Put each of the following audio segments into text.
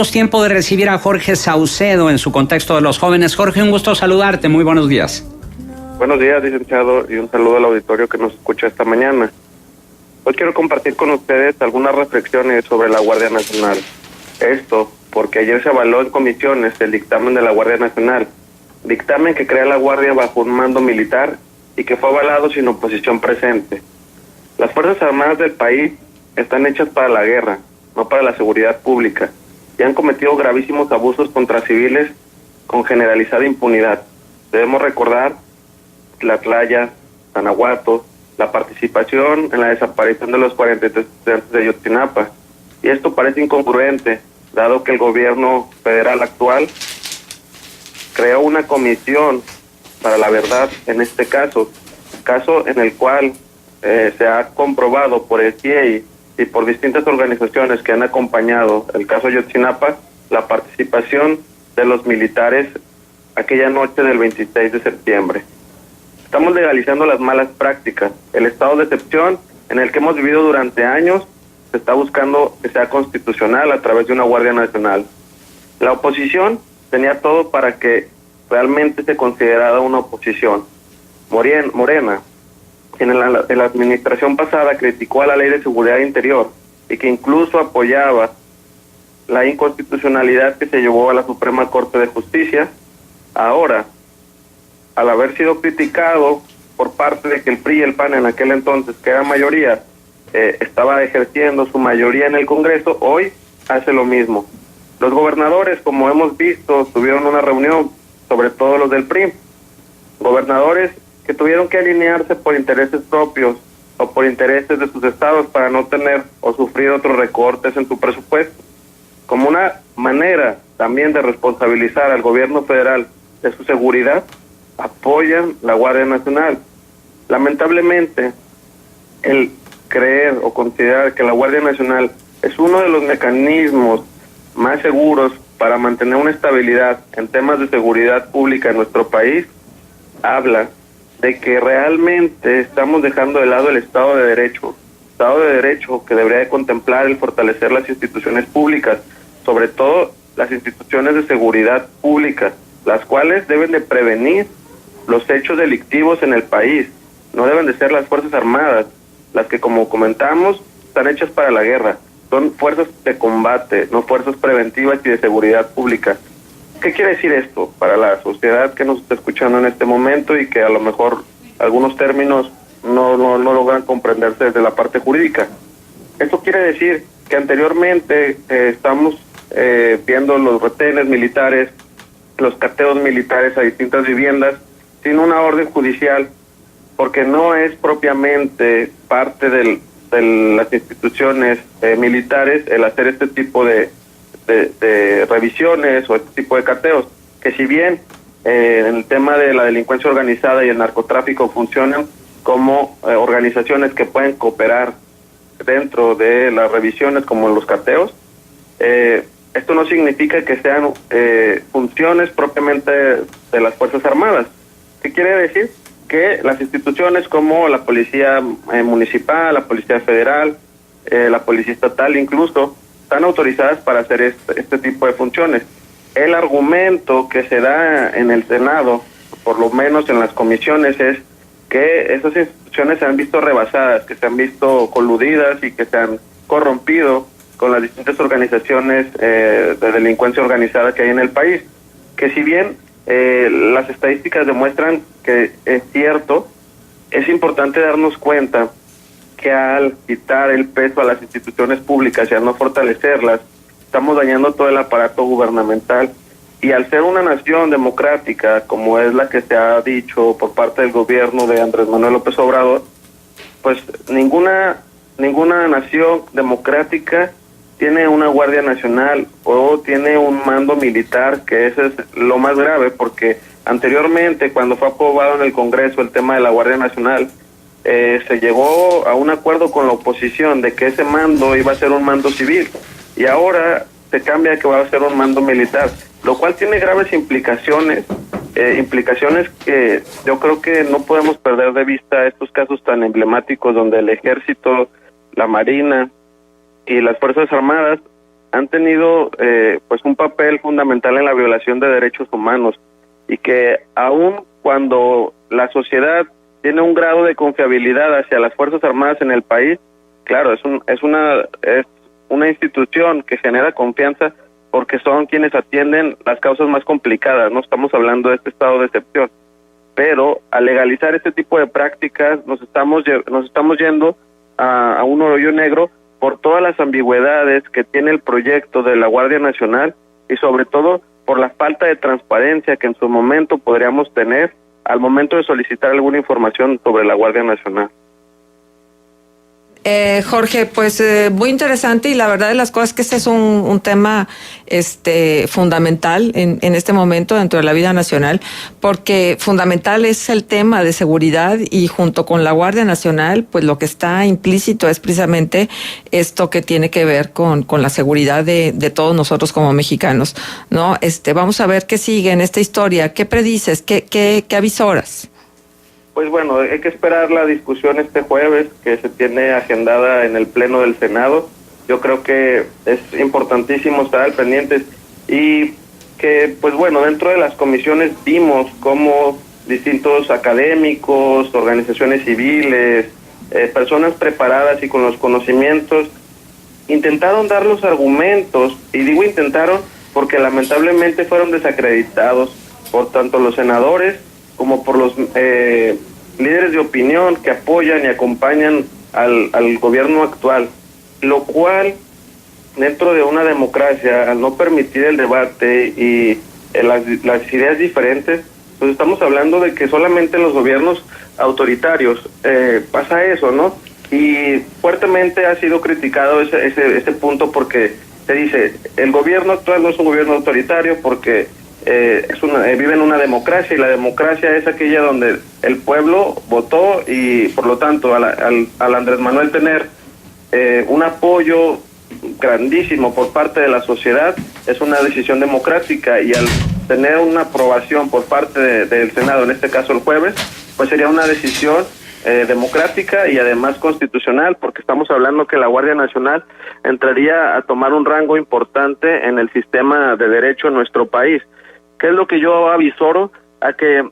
Tiempo de recibir a Jorge Saucedo en su contexto de los jóvenes. Jorge, un gusto saludarte, muy buenos días. Buenos días, licenciado, y un saludo al auditorio que nos escucha esta mañana. Hoy quiero compartir con ustedes algunas reflexiones sobre la Guardia Nacional. Esto porque ayer se avaló en comisiones el dictamen de la Guardia Nacional, dictamen que crea la Guardia bajo un mando militar y que fue avalado sin oposición presente. Las Fuerzas Armadas del país están hechas para la guerra, no para la seguridad pública, y han cometido gravísimos abusos contra civiles con generalizada impunidad. Debemos recordar Tlatlaya, Tanahuato, la participación en la desaparición de los 43 estudiantes de Ayotzinapa. Y esto parece incongruente, dado que el gobierno federal actual creó una comisión para la verdad en este caso en el cual se ha comprobado por el CIEI y por distintas organizaciones que han acompañado el caso Ayotzinapa, la participación de los militares aquella noche del 26 de septiembre. Estamos legalizando las malas prácticas. El estado de excepción en el que hemos vivido durante años se está buscando que sea constitucional a través de una Guardia Nacional. La oposición tenía todo para que realmente se considerara una oposición. Morena, en la administración pasada criticó a la Ley de Seguridad Interior y que incluso apoyaba la inconstitucionalidad que se llevó a la Suprema Corte de Justicia. Ahora, al haber sido criticado por parte de que el PRI y el PAN en aquel entonces, que era mayoría, estaba ejerciendo su mayoría en el Congreso, hoy hace lo mismo. Los gobernadores, como hemos visto, tuvieron una reunión, sobre todo los del PRI, gobernadores que tuvieron que alinearse por intereses propios o por intereses de sus estados para no tener o sufrir otros recortes en su presupuesto. Como una manera también de responsabilizar al gobierno federal de su seguridad, apoyan la Guardia Nacional. Lamentablemente, el creer o considerar que la Guardia Nacional es uno de los mecanismos más seguros para mantener una estabilidad en temas de seguridad pública en nuestro país, habla de que realmente estamos dejando de lado el Estado de Derecho que debería de contemplar el fortalecer las instituciones públicas, sobre todo las instituciones de seguridad pública, las cuales deben de prevenir los hechos delictivos en el país. No deben de ser las Fuerzas Armadas, las que, como comentamos, están hechas para la guerra. Son fuerzas de combate, no fuerzas preventivas y de seguridad pública. ¿Qué quiere decir esto para la sociedad que nos está escuchando en este momento y que a lo mejor algunos términos no logran comprenderse desde la parte jurídica? Esto quiere decir que anteriormente estamos viendo los retenes militares, los cateos militares a distintas viviendas sin una orden judicial, porque no es propiamente parte de las instituciones militares el hacer este tipo de revisiones o este tipo de cateos, que si bien en el tema de la delincuencia organizada y el narcotráfico funcionan como organizaciones que pueden cooperar dentro de las revisiones como en los cateos, esto no significa que sean funciones propiamente de las Fuerzas Armadas. ¿Qué quiere decir? Que las instituciones como la Policía Municipal, la Policía Federal, la Policía Estatal incluso, están autorizadas para hacer este tipo de funciones. El argumento que se da en el Senado, por lo menos en las comisiones, es que esas instituciones se han visto rebasadas, que se han visto coludidas y que se han corrompido con las distintas organizaciones de delincuencia organizada que hay en el país. Que si bien las estadísticas demuestran que es cierto, es importante darnos cuenta que al quitar el peso a las instituciones públicas y al no fortalecerlas, estamos dañando todo el aparato gubernamental. Y al ser una nación democrática, como es la que se ha dicho por parte del gobierno de Andrés Manuel López Obrador, pues ninguna nación democrática tiene una Guardia Nacional o tiene un mando militar, que eso es lo más grave, porque anteriormente, cuando fue aprobado en el Congreso el tema de la Guardia Nacional, se llegó a un acuerdo con la oposición de que ese mando iba a ser un mando civil, y ahora se cambia a que va a ser un mando militar, lo cual tiene graves implicaciones que yo creo que no podemos perder de vista estos casos tan emblemáticos donde el Ejército, la Marina y las Fuerzas Armadas han tenido pues un papel fundamental en la violación de derechos humanos, y que aun cuando la sociedad tiene un grado de confiabilidad hacia las Fuerzas Armadas en el país, claro, es una institución que genera confianza porque son quienes atienden las causas más complicadas, no estamos hablando de este estado de excepción, pero al legalizar este tipo de prácticas nos estamos yendo a un hoyo negro por todas las ambigüedades que tiene el proyecto de la Guardia Nacional, y sobre todo por la falta de transparencia que en su momento podríamos tener al momento de solicitar alguna información sobre la Guardia Nacional. Jorge, pues muy interesante, y la verdad de las cosas es que este es un tema fundamental en este momento dentro de la vida nacional, porque fundamental es el tema de seguridad, y junto con la Guardia Nacional, pues lo que está implícito es precisamente esto que tiene que ver con la seguridad de todos nosotros como mexicanos, ¿no? Vamos a ver qué sigue en esta historia. ¿Qué predices? ¿Qué avisoras? Pues bueno, hay que esperar la discusión este jueves que se tiene agendada en el Pleno del Senado. Yo creo que es importantísimo estar al pendiente, y que, pues bueno, dentro de las comisiones vimos cómo distintos académicos, organizaciones civiles, personas preparadas y con los conocimientos intentaron dar los argumentos, y digo intentaron porque lamentablemente fueron desacreditados por tanto los senadores como por los líderes de opinión que apoyan y acompañan al gobierno actual, lo cual, dentro de una democracia, al no permitir el debate y las ideas diferentes, pues estamos hablando de que solamente en los gobiernos autoritarios pasa eso, ¿no? Y fuertemente ha sido criticado ese punto, porque se dice, el gobierno actual no es un gobierno autoritario porque vive en una democracia, y la democracia es aquella donde el pueblo votó, y por lo tanto al Andrés Manuel tener un apoyo grandísimo por parte de la sociedad es una decisión democrática, y al tener una aprobación por parte del Senado, en este caso el jueves, pues sería una decisión democrática y además constitucional, porque estamos hablando que la Guardia Nacional entraría a tomar un rango importante en el sistema de derecho en nuestro país. ¿Qué es lo que yo avisoro? A que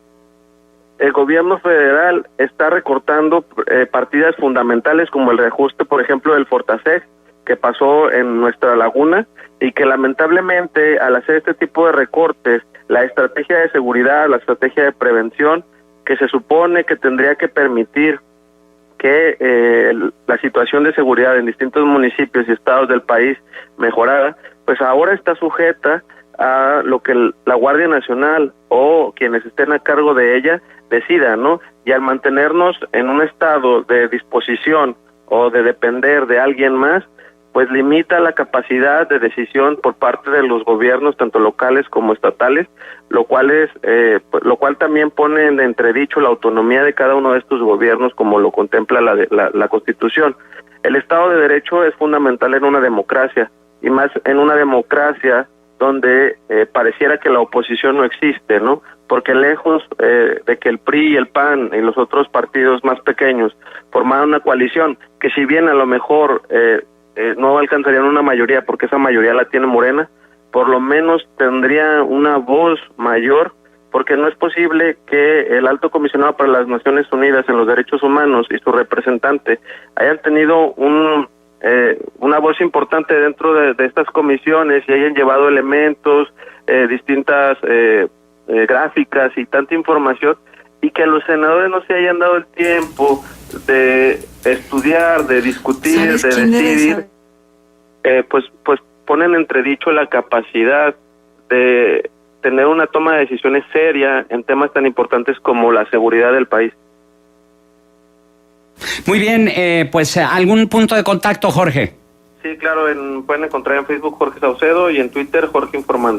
el gobierno federal está recortando partidas fundamentales, como el reajuste, por ejemplo, del Fortaseg, que pasó en nuestra laguna, y que lamentablemente al hacer este tipo de recortes, la estrategia de seguridad, la estrategia de prevención, que se supone que tendría que permitir que la situación de seguridad en distintos municipios y estados del país mejorara, pues ahora está sujeta a lo que la Guardia Nacional o quienes estén a cargo de ella decidan, ¿no? Y al mantenernos en un estado de disposición o de depender de alguien más, pues limita la capacidad de decisión por parte de los gobiernos, tanto locales como estatales, lo cual también pone en entredicho la autonomía de cada uno de estos gobiernos, como lo contempla la Constitución. El Estado de Derecho es fundamental en una democracia, y más en una democracia donde pareciera que la oposición no existe, ¿no? Porque lejos de que el PRI y el PAN y los otros partidos más pequeños formaran una coalición, que si bien a lo mejor no alcanzarían una mayoría, porque esa mayoría la tiene Morena, por lo menos tendría una voz mayor, porque no es posible que el Alto Comisionado para las Naciones Unidas en los Derechos Humanos y su representante hayan tenido una voz importante dentro de estas comisiones y hayan llevado elementos, distintas gráficas y tanta información, y que los senadores no se hayan dado el tiempo de estudiar, de discutir, de decidir, pues ponen en entredicho la capacidad de tener una toma de decisiones seria en temas tan importantes como la seguridad del país. Muy bien, pues ¿algún punto de contacto, Jorge? Sí, claro, pueden encontrar en Facebook Jorge Saucedo y en Twitter Jorge Informando.